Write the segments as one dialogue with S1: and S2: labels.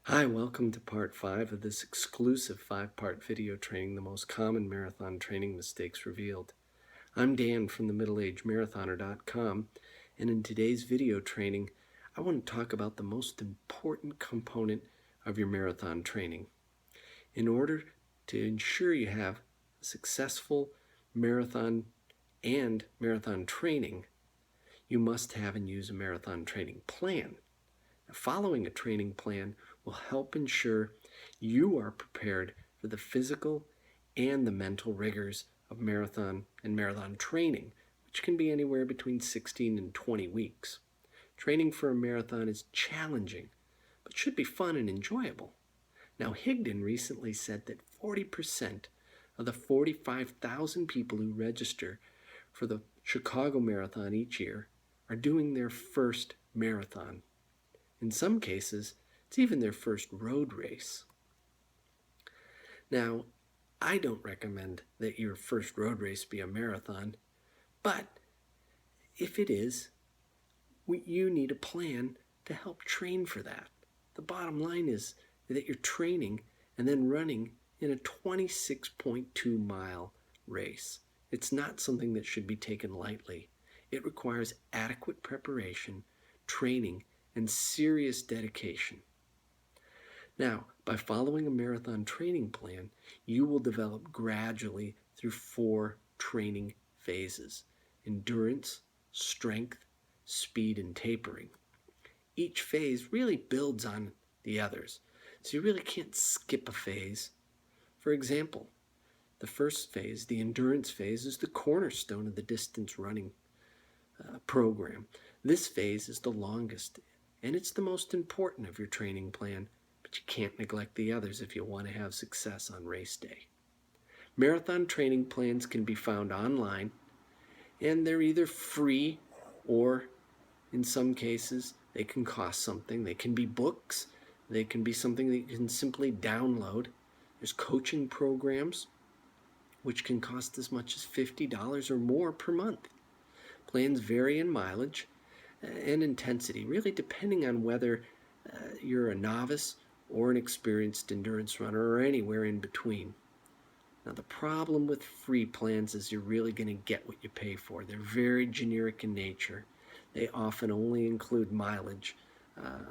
S1: Hi, welcome to part 5 of this exclusive 5-part video training, The Most Common Marathon Training Mistakes Revealed. I'm Dan from themiddleagedmarathoner.com, and in today's video training, I want to talk about the most important component of your marathon training. In order to ensure you have a successful marathon and marathon training, you must have and use a marathon training plan. Following a training plan will help ensure you are prepared for the physical and the mental rigors of marathon and marathon training, which can be anywhere between 16 and 20 weeks. Training for a marathon is challenging, but should be fun and enjoyable. Now, Higdon recently said that 40% of the 45,000 people who register for the Chicago Marathon each year are doing their first marathon. In some cases, it's even their first road race. Now, I don't recommend that your first road race be a marathon, but if it is, you need a plan to help train for that. The bottom line is that you're training and then running in a 26.2 mile race. It's not something that should be taken lightly. It requires adequate preparation, training, and serious dedication. Now, by following a marathon training plan, you will develop gradually through 4 training phases: endurance, strength, speed, and tapering. Each phase really builds on the others, so you really can't skip a phase. For example, the first phase, the endurance phase, is the cornerstone of the distance running program. This phase is the longest, and it's the most important of your training plan, but you can't neglect the others if you want to have success on race day. Marathon training plans can be found online, and they're either free or, in some cases, they can cost something. They can be books. They can be something that you can simply download. There's coaching programs, which can cost as much as $50 or more per month. Plans vary in mileage and intensity, really depending on whether you're a novice or an experienced endurance runner or anywhere in between. Now, the problem with free plans is you're really going to get what you pay for. They're very generic in nature. They often only include mileage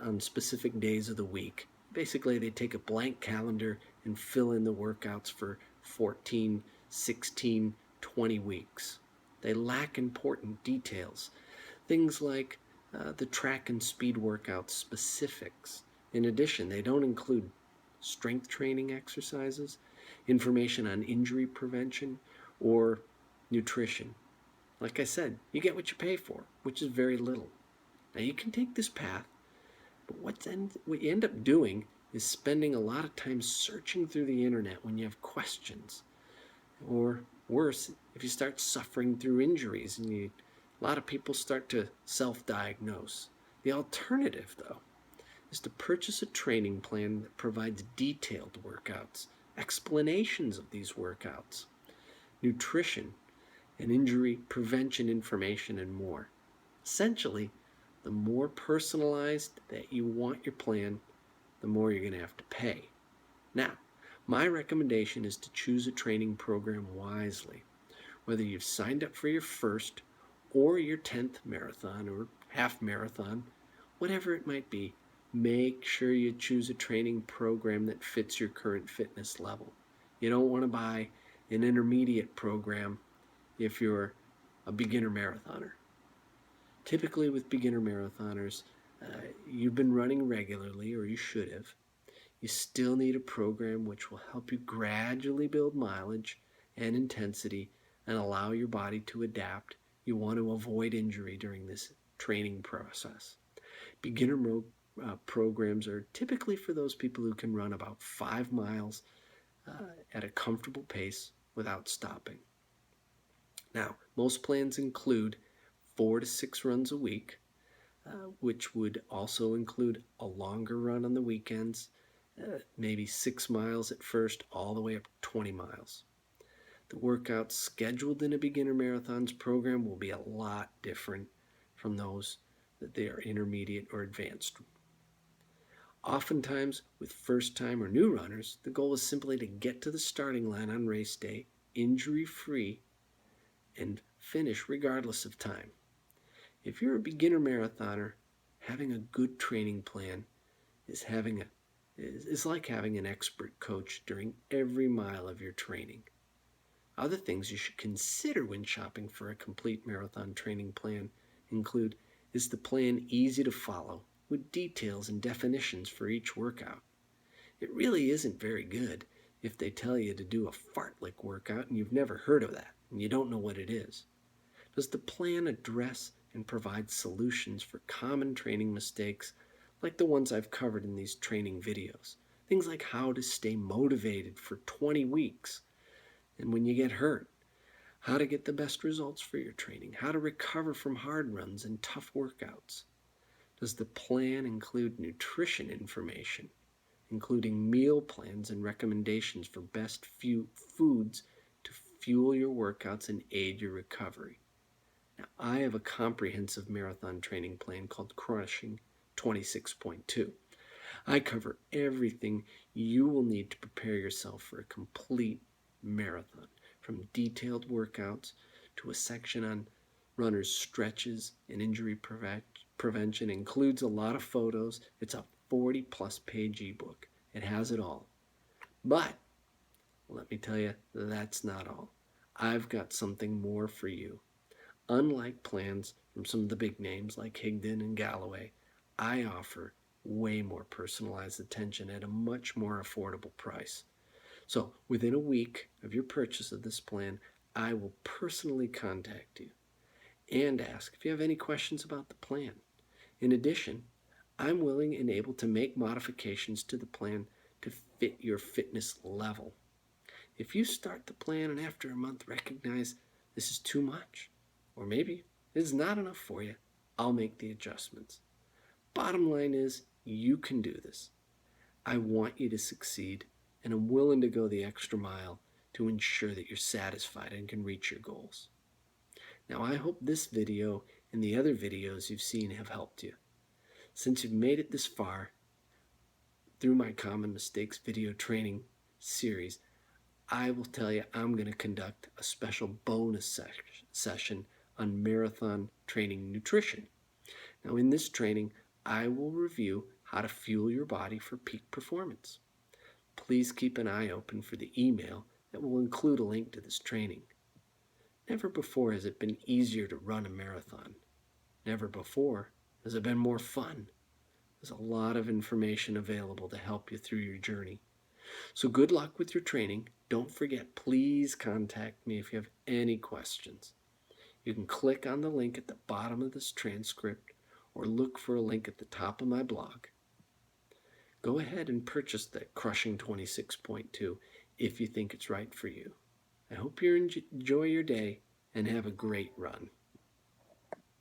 S1: on specific days of the week. Basically, they take a blank calendar and fill in the workouts for 14, 16, 20 weeks. They lack important details, things like the track and speed workout specifics. In addition, they don't include strength training exercises, information on injury prevention, or nutrition. Like I said, you get what you pay for, which is very little. Now, you can take this path, but what you end up doing is spending a lot of time searching through the internet when you have questions. Or worse, if you start suffering through injuries and a lot of people start to self-diagnose. The alternative, though, is to purchase a training plan that provides detailed workouts, explanations of these workouts, nutrition, and injury prevention information, and more. Essentially, the more personalized that you want your plan, the more you're going to have to pay. Now, my recommendation is to choose a training program wisely. Whether you've signed up for your first or your 10th marathon or half marathon, whatever it might be, make sure you choose a training program that fits your current fitness level. You don't want to buy an intermediate program if you're a beginner marathoner. Typically with beginner marathoners, you've been running regularly, or you should have. You still need a program which will help you gradually build mileage and intensity and allow your body to adapt. You want to avoid injury during this training process. Beginner programs are typically for those people who can run about 5 miles at a comfortable pace without stopping. Now, most plans include 4 to 6 runs a week, which would also include a longer run on the weekends, maybe 6 miles at first, all the way up to 20 miles. The workouts scheduled in a beginner marathons program will be a lot different from those that they are intermediate or advanced. Oftentimes, with first-time or new runners, the goal is simply to get to the starting line on race day, injury-free, and finish regardless of time. If you're a beginner marathoner, having a good training plan is like having an expert coach during every mile of your training. Other things you should consider when shopping for a complete marathon training plan include: is the plan easy to follow with details and definitions for each workout? It really isn't very good if they tell you to do a fartlek workout and you've never heard of that and you don't know what it is. Does the plan address and provide solutions for common training mistakes like the ones I've covered in these training videos? Things like how to stay motivated for 20 weeks and when you get hurt, how to get the best results for your training, how to recover from hard runs and tough workouts. Does the plan include nutrition information, including meal plans and recommendations for best foods to fuel your workouts and aid your recovery? Now, I have a comprehensive marathon training plan called Crushing 26.2. I cover everything you will need to prepare yourself for a complete marathon, from detailed workouts to a section on runners' stretches and injury prevention. It includes a lot of photos. It's a 40-plus page ebook. It has it all. But let me tell you, that's not all. I've got something more for you. Unlike plans from some of the big names like Higdon and Galloway, I offer way more personalized attention at a much more affordable price. So within a week of your purchase of this plan, I will personally contact you and ask if you have any questions about the plan. In addition, I'm willing and able to make modifications to the plan to fit your fitness level. If you start the plan and after a month recognize this is too much, or maybe it's not enough for you, I'll make the adjustments. Bottom line is, you can do this. I want you to succeed, and I'm willing to go the extra mile to ensure that you're satisfied and can reach your goals. Now, I hope this video and the other videos you've seen have helped you. Since you've made it this far through my Common Mistakes video training series, I will tell you I'm going to conduct a special bonus session on marathon training nutrition. Now, in this training, I will review how to fuel your body for peak performance. Please keep an eye open for the email that will include a link to this training. Never before has it been easier to run a marathon. Never before has it been more fun. There's a lot of information available to help you through your journey. So good luck with your training. Don't forget, please contact me if you have any questions. You can click on the link at the bottom of this transcript or look for a link at the top of my blog. Go ahead and purchase that Crushing 26.2 if you think it's right for you. I hope you enjoy your day and have a great run.